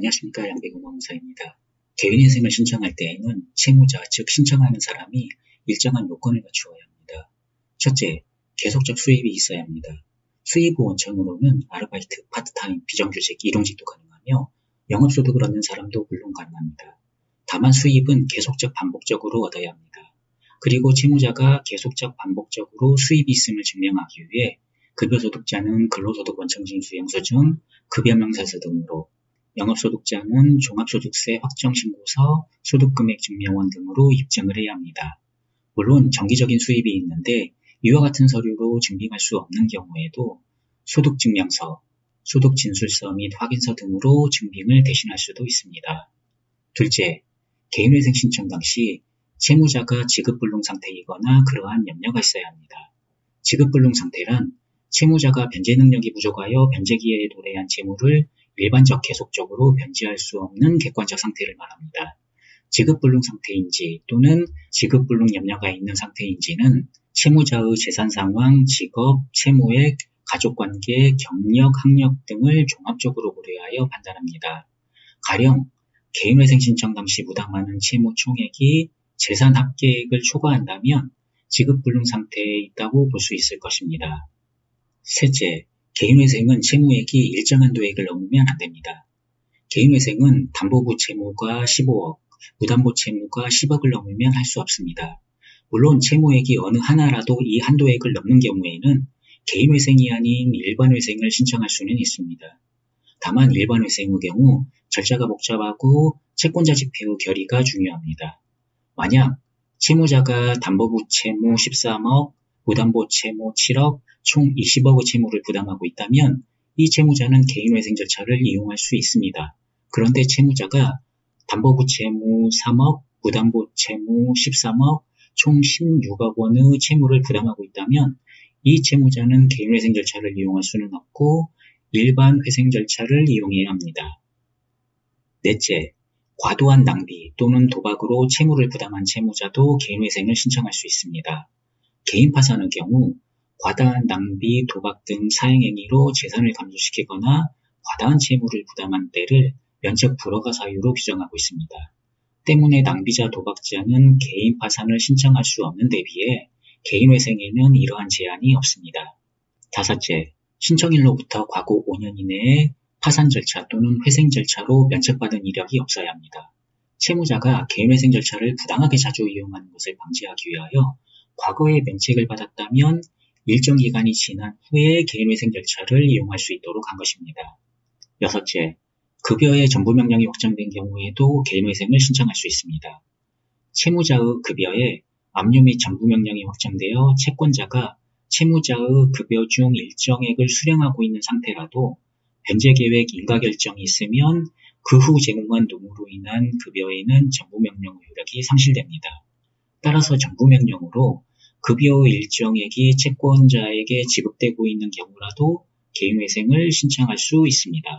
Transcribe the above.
안녕하십니까. 양배구노무사입니다. 개인회생을 신청할 때에는 채무자, 즉 신청하는 사람이 일정한 요건을 갖추어야 합니다. 첫째, 계속적 수입이 있어야 합니다. 수입 원천으로는 아르바이트, 파트타임, 비정규직, 일용직도 가능하며 영업소득을 얻는 사람도 물론 가능합니다. 다만 수입은 계속적 반복적으로 얻어야 합니다. 그리고 채무자가 계속적 반복적으로 수입이 있음을 증명하기 위해 급여소득자는 근로소득 원청징수 영수증, 급여명세서 등으로, 영업소득자는 종합소득세 확정신고서, 소득금액 증명원 등으로 입증을 해야 합니다. 물론 정기적인 수입이 있는데 이와 같은 서류로 증빙할 수 없는 경우에도 소득증명서, 소득진술서 및 확인서 등으로 증빙을 대신할 수도 있습니다. 둘째, 개인회생 신청 당시 채무자가 지급불능 상태이거나 그러한 염려가 있어야 합니다. 지급불능 상태란 채무자가 변제 능력이 부족하여 변제 기회에 도래한 채무를 일반적 계속적으로 변제할 수 없는 객관적 상태를 말합니다. 지급불능 상태인지 또는 지급불능 염려가 있는 상태인지는 채무자의 재산 상황, 직업, 채무액, 가족관계, 경력, 학력 등을 종합적으로 고려하여 판단합니다. 가령 개인회생 신청 당시 부담하는 채무 총액이 재산 합계액을 초과한다면 지급불능 상태에 있다고 볼 수 있을 것입니다. 셋째, 개인회생은 채무액이 일정 한도액을 넘으면 안 됩니다. 개인회생은 담보부 채무가 15억, 무담보 채무가 10억을 넘으면 할 수 없습니다. 물론 채무액이 어느 하나라도 이 한도액을 넘는 경우에는 개인회생이 아닌 일반회생을 신청할 수는 있습니다. 다만 일반회생의 경우 절차가 복잡하고 채권자 집회의 결의가 중요합니다. 만약 채무자가 담보부 채무 13억, 무담보 채무 7억, 총 20억의 채무를 부담하고 있다면 이 채무자는 개인회생 절차를 이용할 수 있습니다. 그런데 채무자가 담보부 채무 3억, 무담보 채무 13억, 총 16억 원의 채무를 부담하고 있다면 이 채무자는 개인회생 절차를 이용할 수는 없고 일반 회생 절차를 이용해야 합니다. 넷째, 과도한 낭비 또는 도박으로 채무를 부담한 채무자도 개인회생을 신청할 수 있습니다. 개인 파산의 경우 과다한 낭비, 도박 등 사행행위로 재산을 감소시키거나 과다한 채무를 부담한 때를 면책 불허가 사유로 규정하고 있습니다. 때문에 낭비자, 도박자는 개인 파산을 신청할 수 없는 데 비해 개인회생에는 이러한 제한이 없습니다. 다섯째, 신청일로부터 과거 5년 이내에 파산 절차 또는 회생 절차로 면책받은 이력이 없어야 합니다. 채무자가 개인회생 절차를 부당하게 자주 이용하는 것을 방지하기 위하여 과거에 면책을 받았다면 일정 기간이 지난 후에 개인회생 절차를 이용할 수 있도록 한 것입니다. 여섯째, 급여의 전부명령이 확정된 경우에도 개인회생을 신청할 수 있습니다. 채무자의 급여에 압류 및 전부명령이 확정되어 채권자가 채무자의 급여 중 일정액을 수령하고 있는 상태라도 변제계획 인가결정이 있으면 그 후 제공한 노무로 인한 급여에는 전부명령 효력이 상실됩니다. 따라서 전부명령으로 급여의 일정액이 채권자에게 지급되고 있는 경우라도 개인회생을 신청할 수 있습니다.